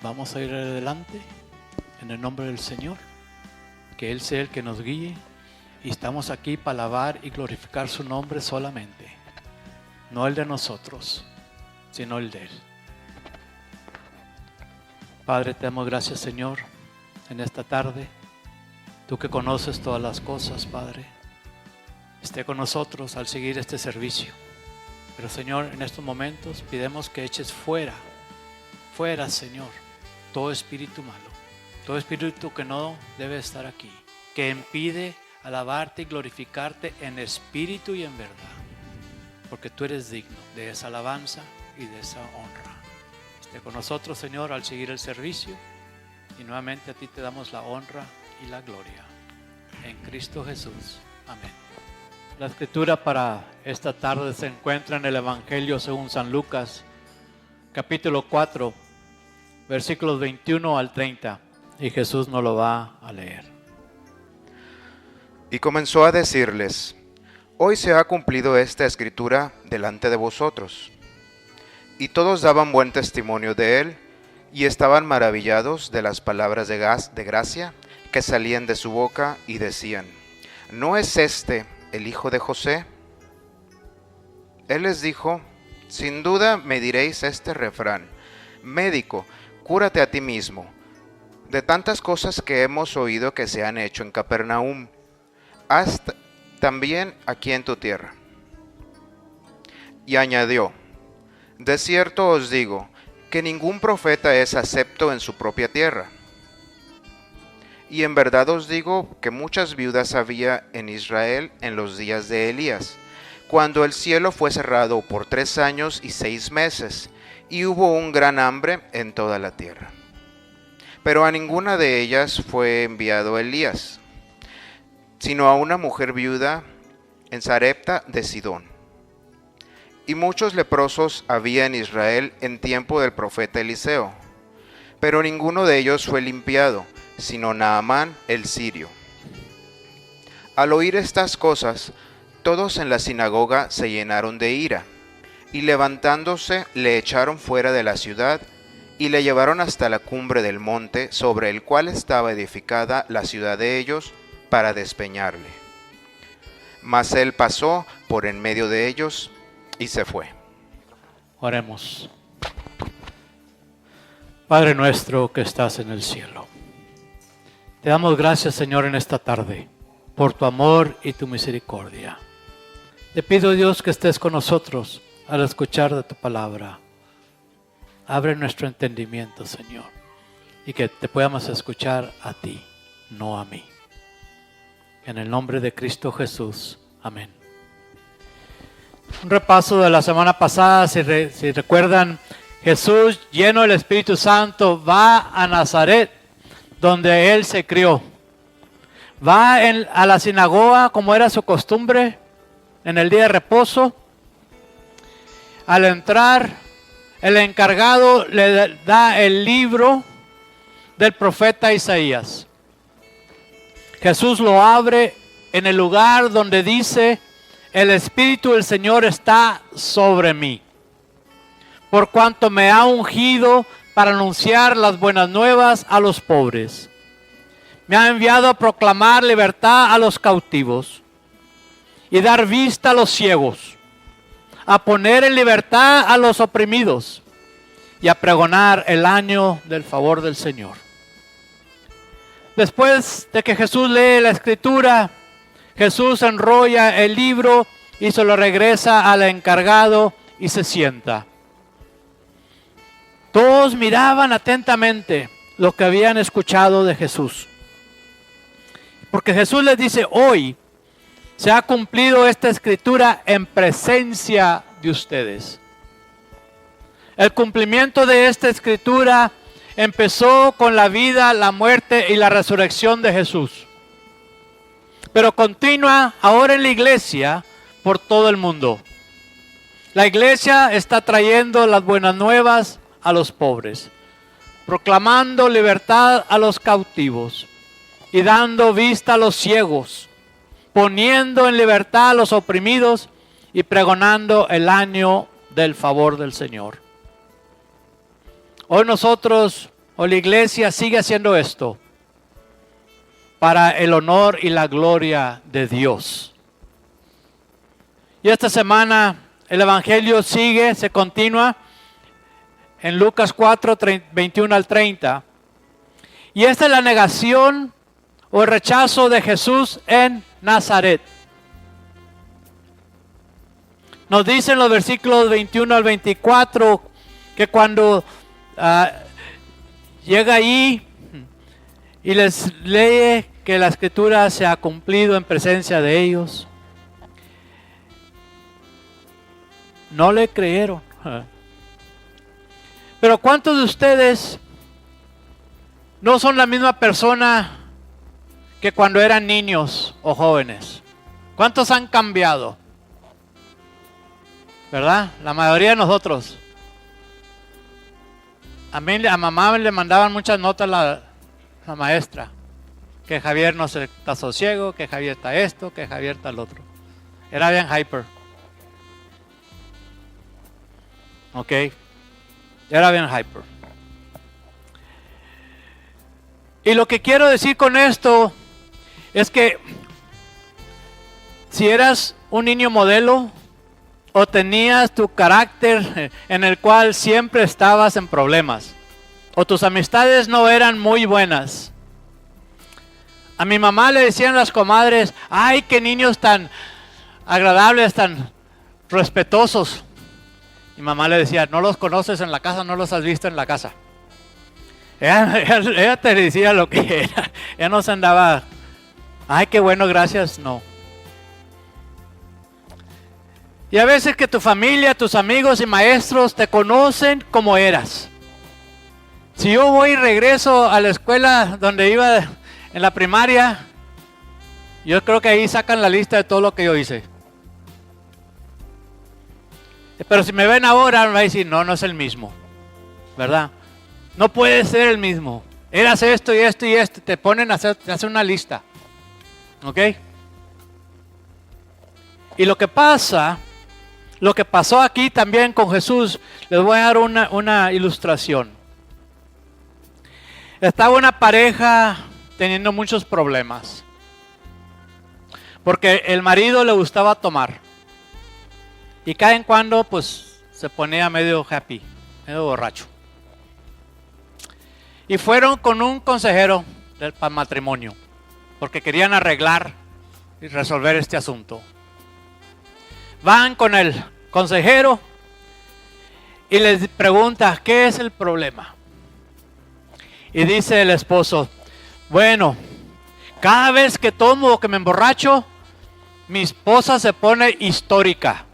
Vamos a ir adelante en el nombre del Señor, que Él sea el que nos guíe, y estamos aquí para alabar y glorificar su nombre solamente, no el de nosotros, sino el de Él. Padre, te damos gracias, Señor, en esta tarde. Tú que conoces todas las cosas, Padre, esté con nosotros al seguir este servicio. Pero, Señor, en estos momentos pidemos que eches fuera, Señor, todo espíritu malo, todo espíritu que no debe estar aquí, que impide alabarte y glorificarte en espíritu y en verdad, porque tú eres digno de esa alabanza y de esa honra. Esté con nosotros, Señor, al seguir el servicio, y nuevamente a ti te damos la honra y la gloria. En Cristo Jesús. Amén. La escritura para esta tarde se encuentra en el Evangelio según San Lucas, capítulo 4, versículos 21 al 30, y Jesús nos lo va a leer. Y comenzó a decirles: hoy se ha cumplido esta escritura delante de vosotros. Y todos daban buen testimonio de él, y estaban maravillados de las palabras de gracia que salían de su boca, y decían: ¿no es este el hijo de José? Él les dijo: sin duda me diréis este refrán: médico, cúrate a ti mismo. De tantas cosas que hemos oído que se han hecho en Capernaum, haz también aquí en tu tierra. Y añadió: de cierto os digo que ningún profeta es acepto en su propia tierra. Y en verdad os digo que muchas viudas había en Israel en los días de Elías, cuando el cielo fue cerrado por 3 años y 6 meses, y hubo un gran hambre en toda la tierra. Pero a ninguna de ellas fue enviado Elías, sino a una mujer viuda en Sarepta de Sidón. Y muchos leprosos había en Israel en tiempo del profeta Eliseo, pero ninguno de ellos fue limpiado, sino Naamán el sirio. Al oír estas cosas, todos en la sinagoga se llenaron de ira, y levantándose le echaron fuera de la ciudad, y le llevaron hasta la cumbre del monte sobre el cual estaba edificada la ciudad de ellos, para despeñarle. Mas él pasó por en medio de ellos y se fue. Oremos. Padre nuestro que estás en el cielo, te damos gracias, Señor, en esta tarde, por tu amor y tu misericordia. Te pido, Dios, que estés con nosotros al escuchar de tu palabra. Abre nuestro entendimiento, Señor, y que te podamos escuchar a ti, no a mí. En el nombre de Cristo Jesús. Amén. Un repaso de la semana pasada, si recuerdan, Jesús, lleno del Espíritu Santo, va a Nazaret, donde él se crió. Va a la sinagoga, como era su costumbre, en el día de reposo. Al entrar, el encargado le da el libro del profeta Isaías. Jesús lo abre en el lugar donde dice: el Espíritu del Señor está sobre mí, por cuanto me ha ungido para anunciar las buenas nuevas a los pobres. Me ha enviado a proclamar libertad a los cautivos y dar vista a los ciegos, a poner en libertad a los oprimidos y a pregonar el año del favor del Señor. Después de que Jesús lee la escritura, Jesús enrolla el libro y se lo regresa al encargado y se sienta. Todos miraban atentamente lo que habían escuchado de Jesús. Porque Jesús les dice: hoy se ha cumplido esta escritura en presencia de ustedes. El cumplimiento de esta escritura empezó con la vida, la muerte y la resurrección de Jesús. Pero continúa ahora en la iglesia por todo el mundo. La iglesia está trayendo las buenas nuevas a los pobres, proclamando libertad a los cautivos y dando vista a los ciegos, poniendo en libertad a los oprimidos y pregonando el año del favor del Señor. Hoy nosotros o la iglesia sigue haciendo esto para el honor y la gloria de Dios. Y esta semana el evangelio sigue, se continúa en Lucas 4, 21 al 30. Y esta es la negación o el rechazo de Jesús en Nazaret. Nos dicen los versículos 21 al 24 que cuando llega ahí y les lee que la escritura se ha cumplido en presencia de ellos, no le creyeron. Pero ¿cuántos de ustedes no son la misma persona que cuando eran niños o jóvenes? ¿Cuántos han cambiado? ¿Verdad? La mayoría de nosotros. A mamá le mandaban muchas notas la maestra. Que Javier no está sosiego, que Javier está esto, que Javier está el otro. Era bien hyper. Ok. Era bien hyper. Y lo que quiero decir con esto es que si eras un niño modelo o tenías tu carácter en el cual siempre estabas en problemas o tus amistades no eran muy buenas. A mi mamá le decían las comadres, ay, qué niños tan agradables, tan respetuosos. Mi mamá le decía, no los conoces en la casa, no los has visto en la casa. Ella te decía lo que era. Ella no se andaba, ay, qué bueno, gracias, no. Y a veces que tu familia, tus amigos y maestros te conocen como eras. Si yo voy y regreso a la escuela donde iba en la primaria, yo creo que ahí sacan la lista de todo lo que yo hice. Pero si me ven ahora, me van a decir, no, no es el mismo, ¿verdad? No puede ser el mismo. Eras esto y esto y esto. Te ponen a hacer una lista. ¿Ok? Y lo que pasó aquí también con Jesús, les voy a dar una ilustración. Estaba una pareja teniendo muchos problemas. Porque el marido le gustaba tomar. Y cada en cuando, pues, se ponía medio happy, medio borracho. Y fueron con un consejero del matrimonio, porque querían arreglar y resolver este asunto. Van con el consejero y les pregunta, ¿qué es el problema? Y dice el esposo, bueno, cada vez que tomo o que me emborracho, mi esposa se pone histérica.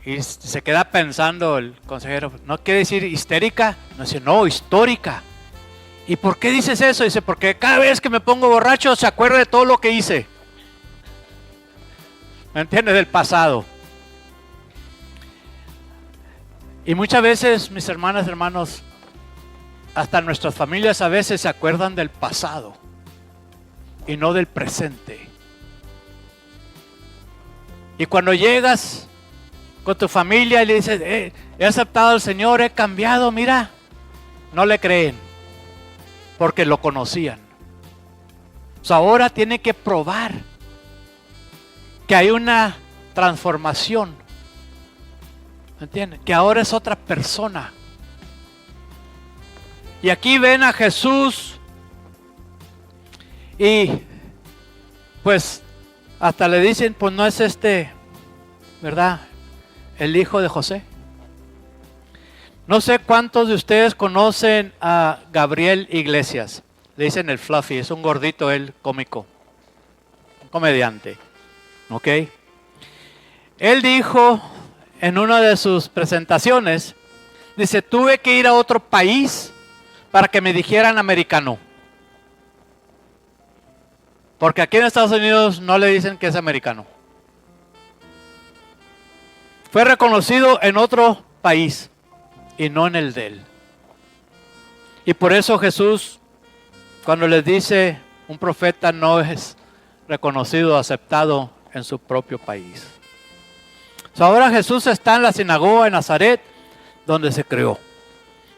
Y se queda pensando el consejero, ¿no quiere decir histérica? No, dice, no, histórica. ¿Y por qué dices eso? Dice, porque cada vez que me pongo borracho se acuerda de todo lo que hice. ¿Me entiendes? Del pasado. Y muchas veces, mis hermanas, hermanos, hasta nuestras familias a veces se acuerdan del pasado y no del presente. Y cuando llegas con tu familia y le dices, he aceptado al Señor, he cambiado, mira, no le creen, porque lo conocían. Ahora tiene que probar que hay una transformación, ¿me entienden? Que ahora es otra persona. Y aquí ven a Jesús y pues hasta le dicen, pues no es ¿verdad? El hijo de José. No sé cuántos de ustedes conocen a Gabriel Iglesias. Le dicen el Fluffy, es un gordito, él cómico, un comediante. ¿Ok? Él dijo en una de sus presentaciones, dice, tuve que ir a otro país para que me dijeran americano. Porque aquí en Estados Unidos no le dicen que es americano. Fue reconocido en otro país y no en el de él. Y por eso Jesús, cuando les dice, un profeta no es reconocido, aceptado en su propio país. Ahora Jesús está en la sinagoga en Nazaret donde se creó.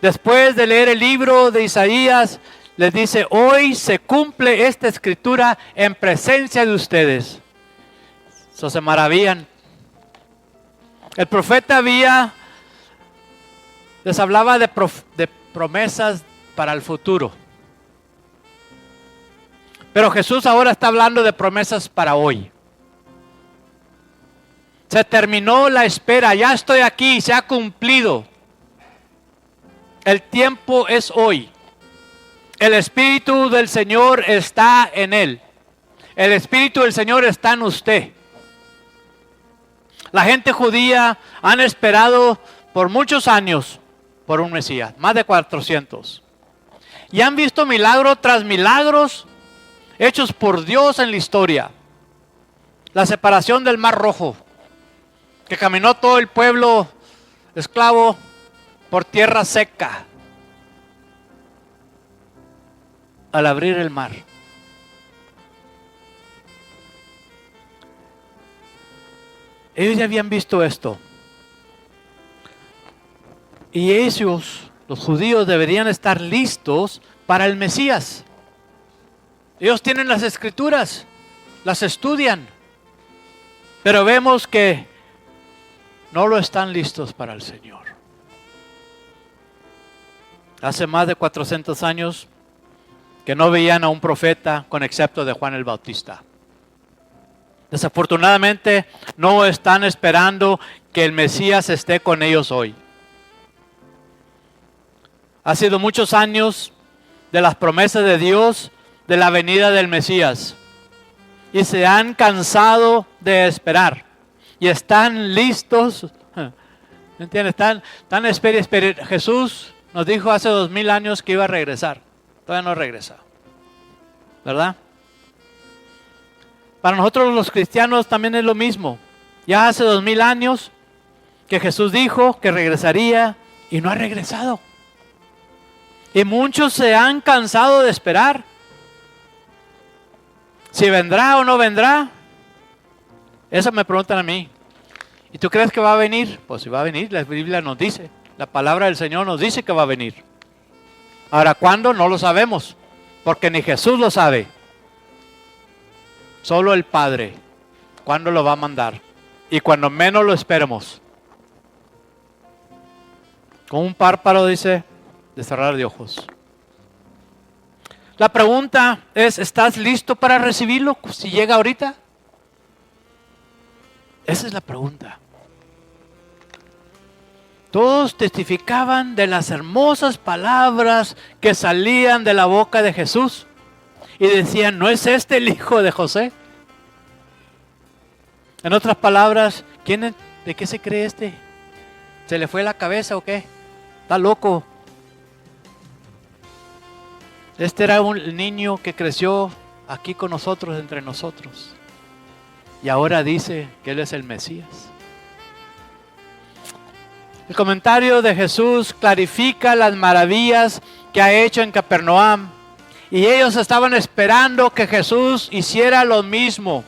Después de leer el libro de Isaías, les dice, hoy se cumple esta escritura en presencia de ustedes. Eso se maravillan. El profeta les hablaba de promesas para el futuro. Pero Jesús ahora está hablando de promesas para hoy. Se terminó la espera, ya estoy aquí, se ha cumplido. El tiempo es hoy. El Espíritu del Señor está en él. El Espíritu del Señor está en usted. La gente judía han esperado por muchos años por un Mesías, más de 400. Y han visto milagro tras milagros hechos por Dios en la historia. La separación del Mar Rojo, que caminó todo el pueblo esclavo por tierra seca al abrir el mar. Ellos ya habían visto esto. Y ellos, los judíos, deberían estar listos para el Mesías. Ellos tienen las escrituras, las estudian, pero vemos que no lo están listos para el Señor. Hace más de 400 años que no veían a un profeta con excepto de Juan el Bautista. Desafortunadamente no están esperando que el Mesías esté con ellos hoy. Ha sido muchos años de las promesas de Dios de la venida del Mesías y se han cansado de esperar y están listos. ¿Me entiendes? Están espera. Jesús nos dijo hace 2000 años que iba a regresar. Todavía no regresa, ¿verdad? Para nosotros los cristianos también es lo mismo. Ya hace 2000 años que Jesús dijo que regresaría y no ha regresado. Y muchos se han cansado de esperar. Si vendrá o no vendrá, eso me preguntan a mí. ¿Y tú crees que va a venir? Pues si va a venir, la Biblia nos dice, la palabra del Señor nos dice que va a venir. Ahora, ¿cuándo? No lo sabemos, porque ni Jesús lo sabe. Solo el Padre, ¿cuándo lo va a mandar? Y cuando menos lo esperemos. Con un párpado, dice, de cerrar de ojos. La pregunta es, ¿estás listo para recibirlo si llega ahorita? Esa es la pregunta. Todos testificaban de las hermosas palabras que salían de la boca de Jesús y decían, ¿no es este el hijo de José? En otras palabras, ¿de qué se cree este? ¿Se le fue la cabeza o qué? ¿Está loco? Este era un niño que creció aquí con nosotros, entre nosotros. Y ahora dice que Él es el Mesías. El comentario de Jesús clarifica las maravillas que ha hecho en Capernaum. Y ellos estaban esperando que Jesús hiciera lo mismo.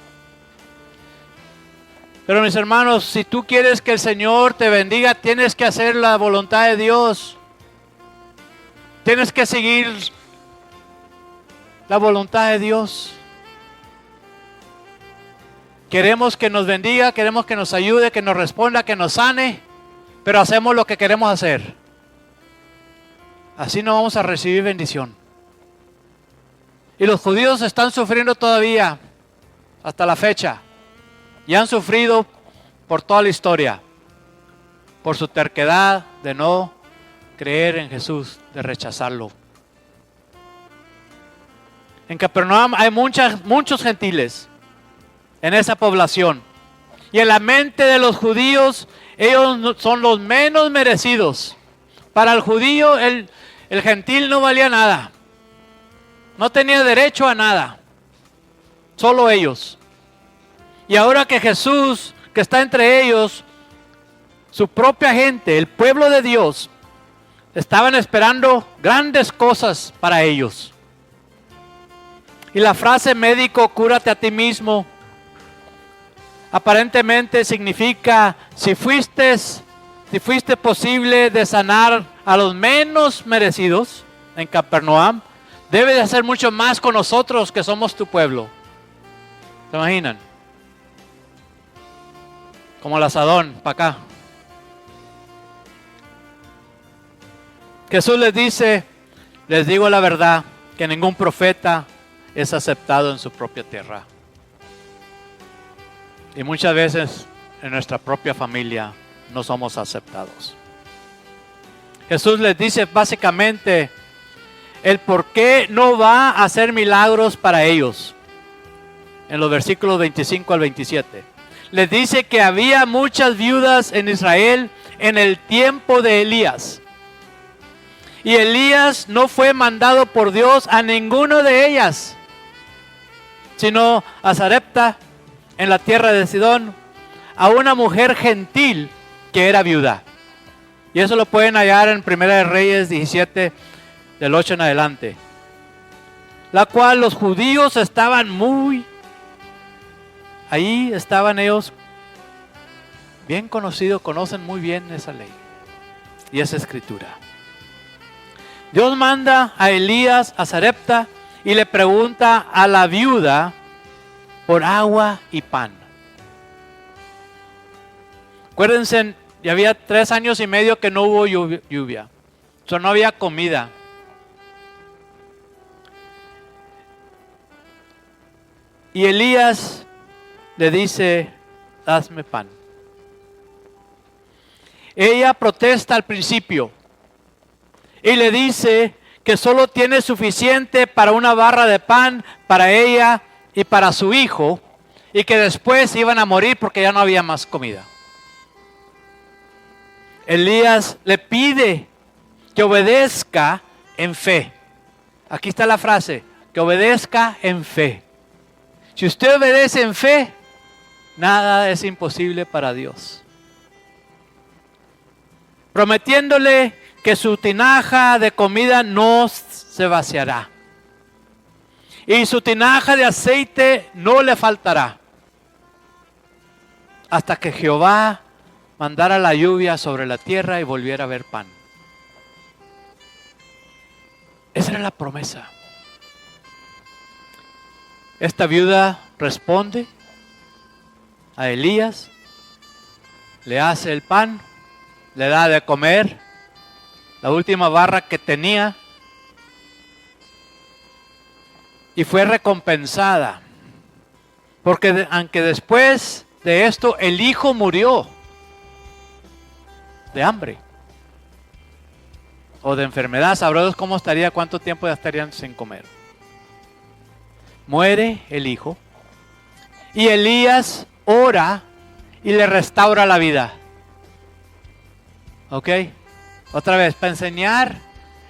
Pero mis hermanos, si tú quieres que el Señor te bendiga, tienes que hacer la voluntad de Dios. Tienes que seguir la voluntad de Dios. Queremos que nos bendiga, queremos que nos ayude, que nos responda, que nos sane, pero hacemos lo que queremos hacer. Así no vamos a recibir bendición. Y los judíos están sufriendo todavía, hasta la fecha. Y han sufrido por toda la historia, por su terquedad de no creer en Jesús, de rechazarlo. En Capernaum hay muchos gentiles en esa población. Y en la mente de los judíos, ellos son los menos merecidos. Para el judío, el gentil no valía nada. No tenía derecho a nada. Solo ellos. Y ahora que Jesús, que está entre ellos, su propia gente, el pueblo de Dios, estaban esperando grandes cosas para ellos. Y la frase médico, cúrate a ti mismo, aparentemente significa, si fuiste si fuiste posible de sanar a los menos merecidos en Capernaum, debe de hacer mucho más con nosotros que somos tu pueblo. ¿Se imaginan? Como el asadón, para acá. Jesús les dice, les digo la verdad, que ningún profeta es aceptado en su propia tierra. Y muchas veces en nuestra propia familia no somos aceptados. Jesús les dice básicamente el por qué no va a hacer milagros para ellos. En los versículos 25 al 27. Les dice que había muchas viudas en Israel en el tiempo de Elías. Y Elías no fue mandado por Dios a ninguno de ellas, sino a Sarepta, en la tierra de Sidón, a una mujer gentil que era viuda. Y eso lo pueden hallar en 1 de Reyes 17, del 8 en adelante. La cual los judíos estaban ahí estaban ellos bien conocidos, conocen muy bien esa ley y esa escritura. Dios manda a Elías a Sarepta y le pregunta a la viuda por agua y pan. Acuérdense, ya había 3 años y medio que no hubo lluvia. O sea, no había comida. Y Elías le dice, hazme pan. Ella protesta al principio y le dice que solo tiene suficiente para una barra de pan para ella y para su hijo, y que después iban a morir porque ya no había más comida. Elías le pide que obedezca en fe. Aquí está la frase, que obedezca en fe. Si usted obedece en fe, nada es imposible para Dios. Prometiéndole que su tinaja de comida no se vaciará. Y su tinaja de aceite no le faltará. Hasta que Jehová mandara la lluvia sobre la tierra y volviera a haber pan. Esa era la promesa. Esta viuda responde a Elías, le hace el pan, le da de comer, la última barra que tenía, y fue recompensada. Porque aunque después de esto el hijo murió de hambre o de enfermedad, sabrás cómo estaría, cuánto tiempo ya estarían sin comer. Muere el hijo y Elías ora y le restaura la vida. ¿Ok? Otra vez, para enseñar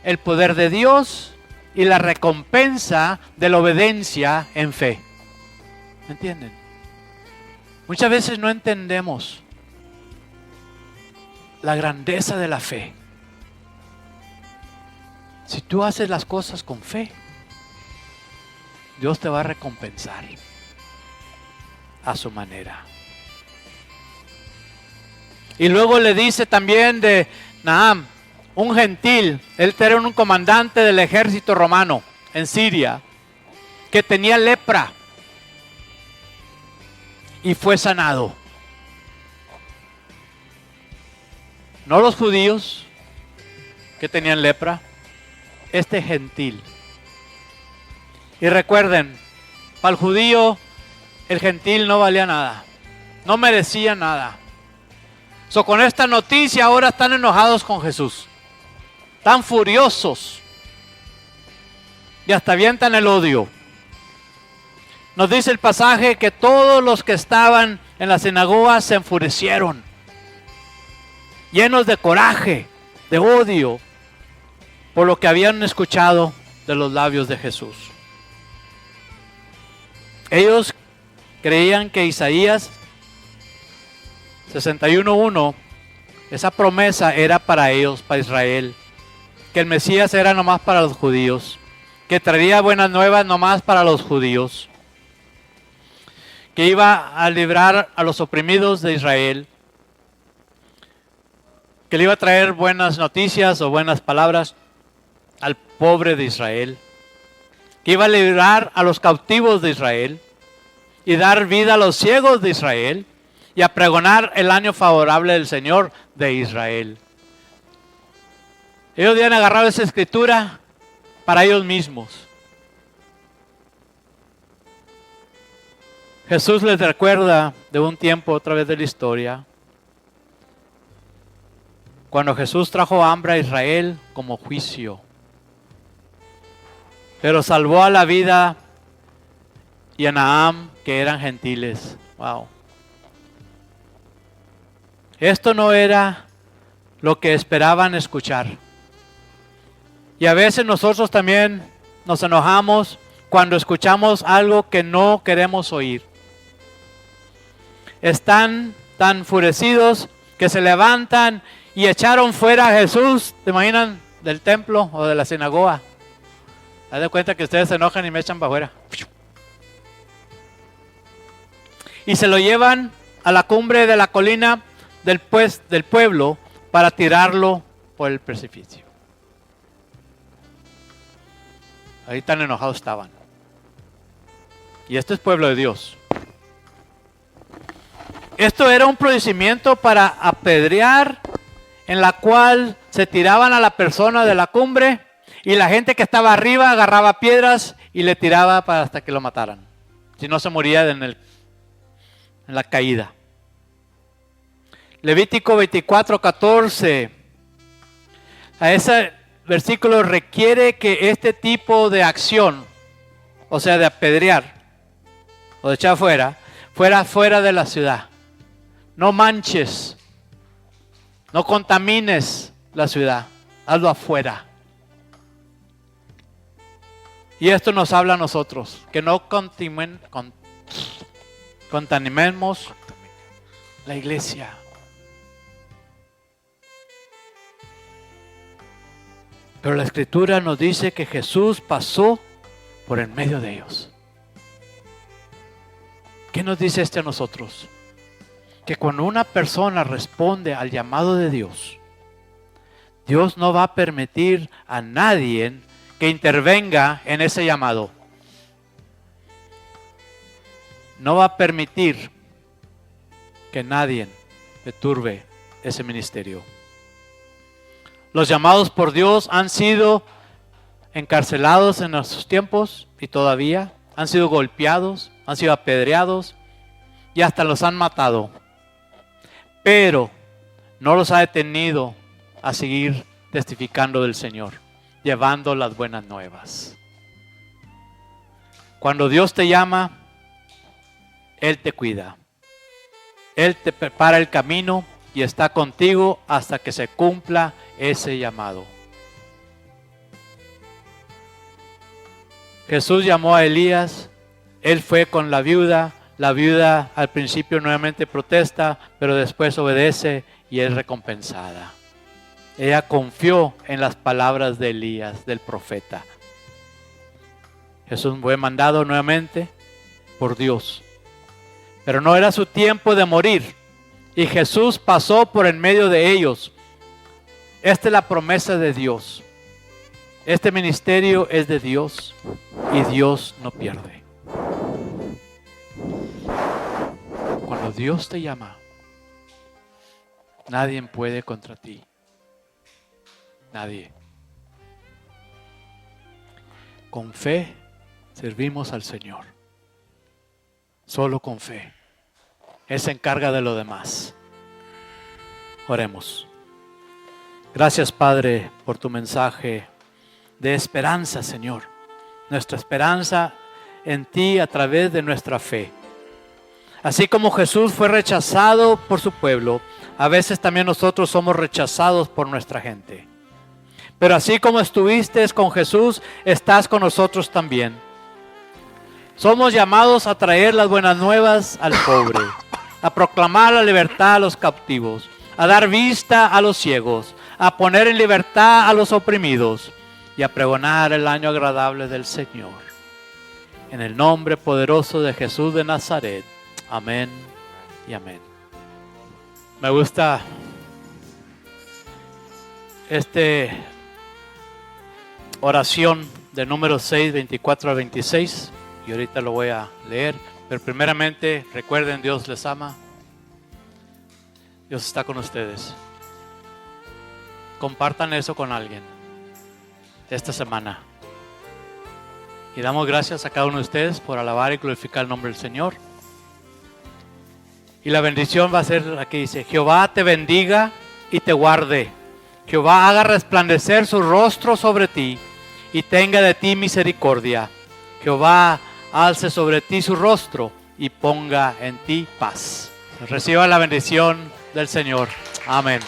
el poder de Dios y la recompensa de la obediencia en fe. ¿Me entienden? Muchas veces no entendemos la grandeza de la fe. Si tú haces las cosas con fe, Dios te va a recompensar a su manera. Y luego le dice también de Naam, un gentil, él era un comandante del ejército romano en Siria, que tenía lepra y fue sanado. No los judíos que tenían lepra, este gentil. Y recuerden, para el judío el gentil no valía nada, no merecía nada. Con esta noticia ahora están enojados con Jesús, están furiosos y hasta avientan el odio. Nos dice el pasaje que todos los que estaban en la sinagoga se enfurecieron, llenos de coraje, de odio, por lo que habían escuchado de los labios de Jesús. Ellos creían que Isaías 61:1, esa promesa era para ellos, para Israel, que el Mesías era nomás para los judíos, que traería buenas nuevas nomás para los judíos, que iba a librar a los oprimidos de Israel. que le iba a traer buenas noticias o buenas palabras al pobre de Israel, que iba a librar a los cautivos de Israel y dar vida a los ciegos de Israel y a pregonar el año favorable del Señor de Israel. Ellos habían agarrado esa escritura para ellos mismos. Jesús les recuerda de un tiempo otra vez de la historia, cuando Jesús trajo hambre a Israel como juicio, pero salvó a la vida y a Naam, que eran gentiles. Wow. Esto no era lo que esperaban escuchar. Y a veces nosotros también nos enojamos cuando escuchamos algo que no queremos oír. Están tan enfurecidos que se levantan y echaron fuera a Jesús, ¿te imaginan? Del templo o de la sinagoga. Haz de cuenta que ustedes se enojan y me echan para afuera. Y se lo llevan a la cumbre de la colina del pueblo para tirarlo por el precipicio. Ahí tan enojados estaban. Y este es pueblo de Dios. Esto era un procedimiento para apedrear, en la cual se tiraban a la persona de la cumbre y la gente que estaba arriba agarraba piedras y le tiraba hasta que lo mataran. Si no, se moría en la caída. Levítico 24:14. A ese versículo requiere que este tipo de acción, o sea, de apedrear o de echar fuera fuera de la ciudad. No manches, no contamines la ciudad, hazlo afuera. Y esto nos habla a nosotros, que no contaminemos la iglesia. Pero la Escritura nos dice que Jesús pasó por en medio de ellos. ¿Qué nos dice a nosotros? Que cuando una persona responde al llamado de Dios, Dios no va a permitir a nadie que intervenga en ese llamado. No va a permitir que nadie perturbe ese ministerio. Los llamados por Dios han sido encarcelados en nuestros tiempos y todavía han sido golpeados, han sido apedreados y hasta los han matado. Pero no los ha detenido a seguir testificando del Señor, llevando las buenas nuevas. Cuando Dios te llama, Él te cuida. Él te prepara el camino y está contigo hasta que se cumpla ese llamado. Jesús llamó a Elías, Él fue con la viuda. La viuda al principio nuevamente protesta, pero después obedece y es recompensada. Ella confió en las palabras de Elías, del profeta. Jesús fue mandado nuevamente por Dios. Pero no era su tiempo de morir. Y Jesús pasó por en medio de ellos. Esta es la promesa de Dios. Este ministerio es de Dios y Dios no pierde. Cuando Dios te llama, nadie puede contra ti. Nadie. Con fe servimos al Señor. Solo con fe. Él se encarga de lo demás. Oremos. Gracias, Padre, por tu mensaje de esperanza, Señor. Nuestra esperanza en ti a través de nuestra fe. Así como Jesús fue rechazado por su pueblo, a veces también nosotros somos rechazados por nuestra gente. Pero así como estuviste con Jesús, estás con nosotros también. Somos llamados a traer las buenas nuevas al pobre, a proclamar la libertad a los cautivos, a dar vista a los ciegos, a poner en libertad a los oprimidos y a pregonar el año agradable del Señor. En el nombre poderoso de Jesús de Nazaret. Amén y amén. Me gusta oración de número 6, 24 al 26. Y ahorita lo voy a leer. Pero primeramente, recuerden, Dios les ama. Dios está con ustedes. Compartan eso con alguien esta semana. Y damos gracias a cada uno de ustedes por alabar y glorificar el nombre del Señor. Y la bendición va a ser, aquí dice, Jehová te bendiga y te guarde. Jehová haga resplandecer su rostro sobre ti y tenga de ti misericordia. Jehová alce sobre ti su rostro y ponga en ti paz. Reciba la bendición del Señor. Amén.